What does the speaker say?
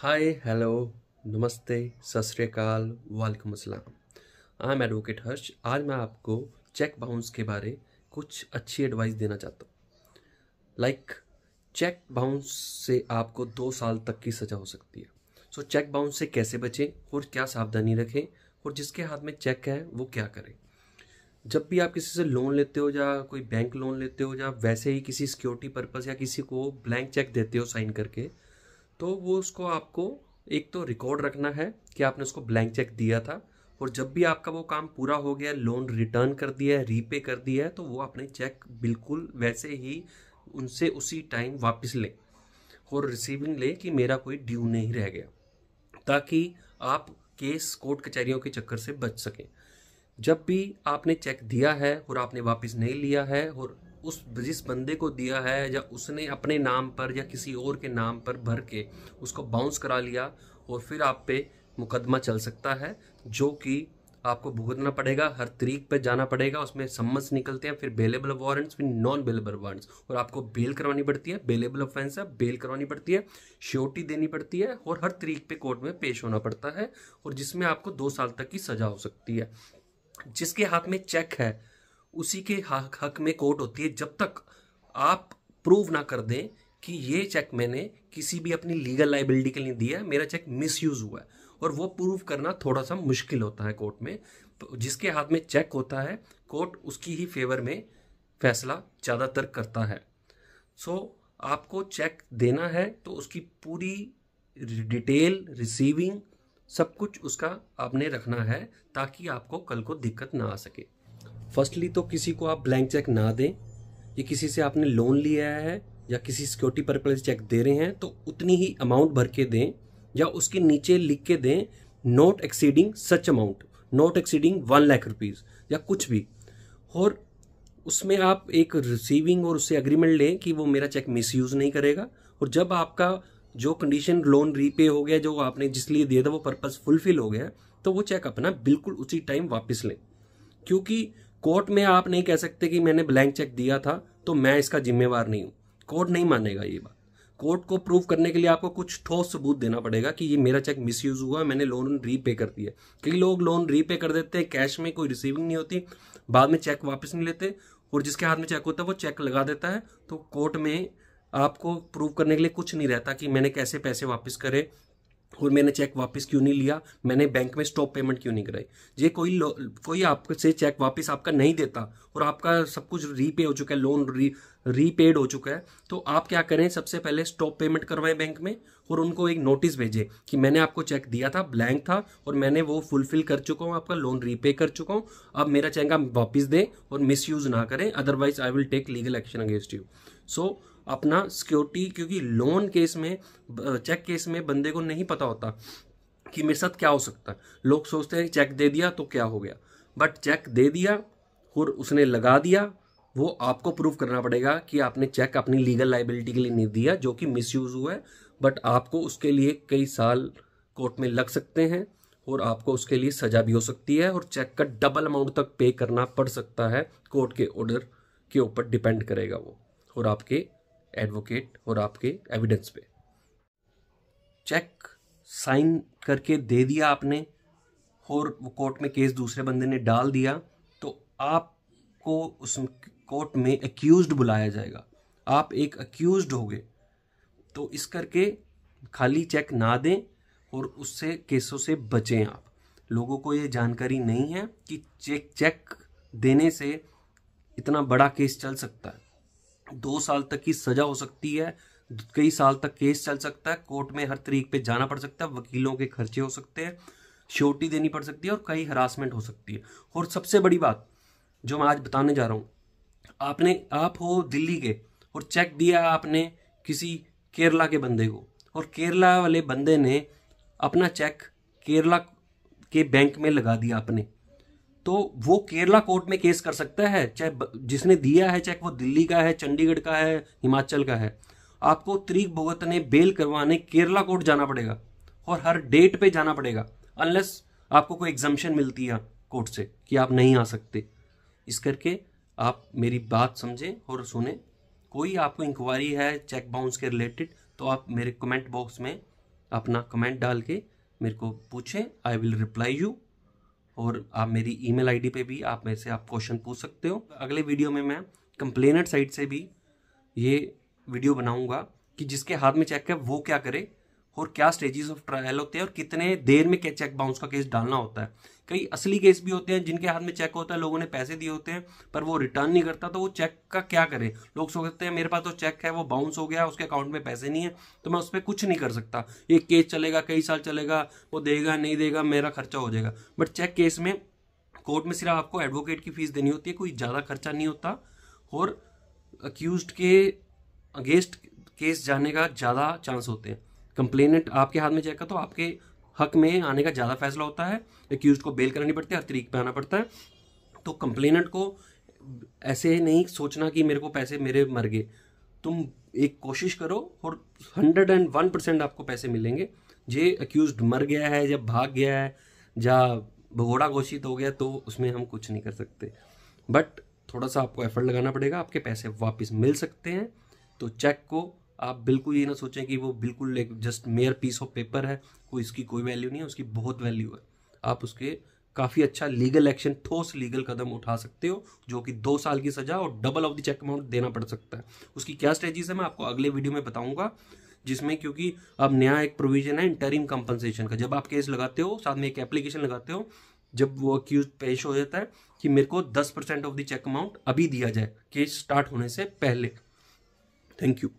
Hi hello नमस्ते सत श्री अकाल वालेकुम अस्सलाम। आई एम एडवोकेट हर्ष। आज मैं आपको चेक बाउंस के बारे कुछ अच्छी एडवाइस देना चाहता हूँ। चेक बाउंस से आपको 2 साल तक की सज़ा हो सकती है। सो चेक बाउंस से कैसे बचें और क्या सावधानी रखें और जिसके हाथ में चेक है वो क्या करे। जब भी आप किसी से लोन लेते हो या कोई बैंक लोन लेते हो या वैसे ही किसी सिक्योरिटी पर्पस या किसी को ब्लैंक चेक देते हो साइन करके, तो वो उसको आपको एक तो रिकॉर्ड रखना है कि आपने उसको ब्लैंक चेक दिया था, और जब भी आपका वो काम पूरा हो गया, लोन रिटर्न कर दिया है, रीपे कर दिया है, तो वो अपने चेक बिल्कुल वैसे ही उनसे उसी टाइम वापस लें और रिसीविंग ले कि मेरा कोई ड्यू नहीं रह गया, ताकि आप केस कोर्ट कचहरियों के चक्कर से बच सकें। जब भी आपने चेक दिया है और आपने वापस नहीं लिया है और उस जिस बंदे को दिया है या उसने अपने नाम पर या किसी और के नाम पर भर के उसको बाउंस करा लिया, और फिर आप पे मुकदमा चल सकता है जो कि आपको भुगतना पड़ेगा, हर तरीक पे जाना पड़ेगा। उसमें सम्मन्स निकलते हैं, फिर बेलेबल वारंट्स, फिर नॉन बेलेबल वारंट्स, और आपको बेल करवानी पड़ती है। बेलेबल ऑफेंस है, बेल करवानी पड़ती है, श्योरिटी देनी पड़ती है, और हर तरीक पे कोर्ट में पेश होना पड़ता है, और जिसमें आपको 2 साल तक की सजा हो सकती है। जिसके हाथ में चेक है उसी के हक में कोर्ट होती है, जब तक आप प्रूव ना कर दें कि ये चेक मैंने किसी भी अपनी लीगल लाइबिलिटी के लिए दिया है, मेरा चेक मिसयूज हुआ है। और वो प्रूव करना थोड़ा सा मुश्किल होता है कोर्ट में। तो जिसके हाथ में चेक होता है, कोर्ट उसकी ही फेवर में फैसला ज़्यादातर करता है। सो आपको चेक देना है तो उसकी पूरी डिटेल, रिसीविंग, सब कुछ उसका आपने रखना है, ताकि आपको कल को दिक्कत ना आ सके। फर्स्टली तो किसी को आप ब्लैंक चेक ना दें। ये किसी से आपने लोन लिया है या किसी सिक्योरिटी पर्पज चेक दे रहे हैं तो उतनी ही अमाउंट भर के दें, या उसके नीचे लिख के दें not exceeding such amount, not exceeding 1 lakh rupees या कुछ भी। और उसमें आप एक रिसीविंग और उससे एग्रीमेंट लें कि वो मेरा चेक मिसयूज नहीं करेगा। और जब आपका जो कंडीशन लोन रीपे हो गया, जो आपने जिस लिए दिया था वो पर्पस फुलफिल हो गया, तो वो चेक अपना बिल्कुल उसी टाइम वापस लें। क्योंकि कोर्ट में आप नहीं कह सकते कि मैंने ब्लैंक चेक दिया था तो मैं इसका जिम्मेवार नहीं हूं। कोर्ट नहीं मानेगा ये बात। कोर्ट को प्रूव करने के लिए आपको कुछ ठोस सबूत देना पड़ेगा कि ये मेरा चेक मिसयूज हुआ, मैंने लोन रीपे कर दिया। कई लोग लोन रीपे कर देते हैं, कैश में कोई रिसीविंग नहीं होती, बाद में चेक वापस नहीं लेते, और जिसके हाथ में चेक होता है वो चेक लगा देता है। तो कोर्ट में आपको प्रूव करने के लिए कुछ नहीं रहता कि मैंने कैसे पैसे वापस करे और मैंने चेक वापस क्यों नहीं लिया, मैंने बैंक में स्टॉप पेमेंट क्यों नहीं कराई। ये कोई आपसे चेक वापस आपका नहीं देता और आपका सब कुछ रीपे हो चुका है, लोन रीपेड हो चुका है, तो आप क्या करें, सबसे पहले स्टॉप पेमेंट करवाएं बैंक में और उनको एक नोटिस भेजें कि मैंने आपको चेक दिया था, ब्लैंक था, और मैंने वो फुलफिल कर चुका हूँ, आपका लोन रीपे कर चुका हूँ, अब मेरा चेक आप वापस दें और मिसयूज ना करें, otherwise I will take legal action against you. So अपना सिक्योरिटी, क्योंकि लोन केस में, चेक केस में बंदे को नहीं पता होता कि मेरे साथ क्या हो सकता है। लोग सोचते हैं चेक दे दिया तो क्या हो गया, बट चेक दे दिया और उसने लगा दिया, वो आपको प्रूव करना पड़ेगा कि आपने चेक अपनी लीगल लाइबिलिटी के लिए नहीं दिया, जो कि मिसयूज हुआ है। बट आपको उसके लिए कई साल कोर्ट में लग सकते हैं और आपको उसके लिए सजा भी हो सकती है, और चेक का डबल अमाउंट तक पे करना पड़ सकता है। कोर्ट के ऑर्डर के ऊपर डिपेंड करेगा वो, और आपके एडवोकेट और आपके एविडेंस पे। चेक साइन करके दे दिया आपने और वो कोर्ट में केस दूसरे बंदे ने डाल दिया, तो आपको उस कोर्ट में एक्यूज्ड बुलाया जाएगा, आप एक एक्यूज्ड हो गए। तो इस करके खाली चेक ना दें और उससे केसों से बचें आप। लोगों को ये जानकारी नहीं है कि चेक देने से इतना बड़ा केस चल सकता है, 2 साल तक की सजा हो सकती है, कई साल तक केस चल सकता है, कोर्ट में हर तरीक पे जाना पड़ सकता है, वकीलों के खर्चे हो सकते हैं, श्योरिटी देनी पड़ सकती है, और कई हरासमेंट हो सकती है। और सबसे बड़ी बात जो मैं आज बताने जा रहा हूं, आप हो दिल्ली के और चेक दिया आपने किसी केरला के बंदे को, और केरला वाले बंदे ने अपना चेक केरला के बैंक में लगा दिया आपने, तो वो केरला कोर्ट में केस कर सकता है, चाहे जिसने दिया है चेक वो दिल्ली का है, चंडीगढ़ का है, हिमाचल का है। आपको तरीक भुगतने, बेल करवाने केरला कोर्ट जाना पड़ेगा और हर डेट पे जाना पड़ेगा, अनलेस आपको कोई एग्जम्पशन मिलती है कोर्ट से कि आप नहीं आ सकते। इस करके आप मेरी बात समझें और सुने। कोई आपको इंक्वायरी है चेक बाउंस के रिलेटेड तो आप मेरे कमेंट बॉक्स में अपना कमेंट डाल के मेरे को पूछें, आई विल रिप्लाई यू। और आप मेरी ईमेल आईडी पे भी आप मेरे से आप क्वेश्चन पूछ सकते हो। अगले वीडियो में मैं कंप्लेनेंट साइड से भी ये वीडियो बनाऊंगा कि जिसके हाथ में चेक है वो क्या करे और क्या स्टेजेस ऑफ ट्रायल होते हैं और कितने देर में चेक बाउंस का केस डालना होता है। कई असली केस भी होते हैं जिनके हाथ में चेक होता है, लोगों ने पैसे दिए होते हैं पर वो रिटर्न नहीं करता, तो वो चेक का क्या करे। लोग सोचते हैं मेरे पास तो चेक है, वो बाउंस हो गया, उसके अकाउंट में पैसे नहीं है, तो मैं उस पर कुछ नहीं कर सकता, एक केस चलेगा, कई साल चलेगा, वो देगा नहीं देगा, मेरा खर्चा हो जाएगा। बट चेक केस में कोर्ट में सिर्फ आपको एडवोकेट की फीस देनी होती है, कोई ज़्यादा खर्चा नहीं होता और अक्यूज्ड के अगेंस्ट केस जाने का ज़्यादा चांस होते हैं। कंप्लेनेंट आपके हाथ में चेक है तो आपके हक में आने का ज़्यादा फैसला होता है, एक्यूज्ड को बेल करानी पड़ती है, हर तरीके पे आना पड़ता है। तो कंप्लेनेंट को ऐसे नहीं सोचना कि मेरे को पैसे मेरे मर गए, तुम एक कोशिश करो और 101% आपको पैसे मिलेंगे। जे एक्यूज्ड मर गया है, जब भाग गया है, या भगोड़ा घोषित हो गया, तो उसमें हम कुछ नहीं कर सकते। बट थोड़ा सा आपको एफर्ट लगाना पड़ेगा, आपके पैसे वापस मिल सकते हैं। तो चेक को आप बिल्कुल ये ना सोचें कि वो बिल्कुल एक just mere piece of paper है, कोई इसकी कोई वैल्यू नहीं है, उसकी बहुत वैल्यू है। आप उसके काफ़ी अच्छा लीगल एक्शन, ठोस लीगल कदम उठा सकते हो, जो कि 2 साल की सजा और double of the cheque amount देना पड़ सकता है। उसकी क्या स्टेजेस है मैं आपको अगले वीडियो में बताऊंगा, जिसमें क्योंकि अब नया एक प्रोविजन है इंटरिम कंपनसेशन का। जब आप केस लगाते हो, साथ में एक एप्लीकेशन लगाते हो, जब वो अक्यूज पेश हो जाता है कि मेरे को 10% ऑफ द चेक अमाउंट अभी दिया जाए केस स्टार्ट होने से पहले। Thank you.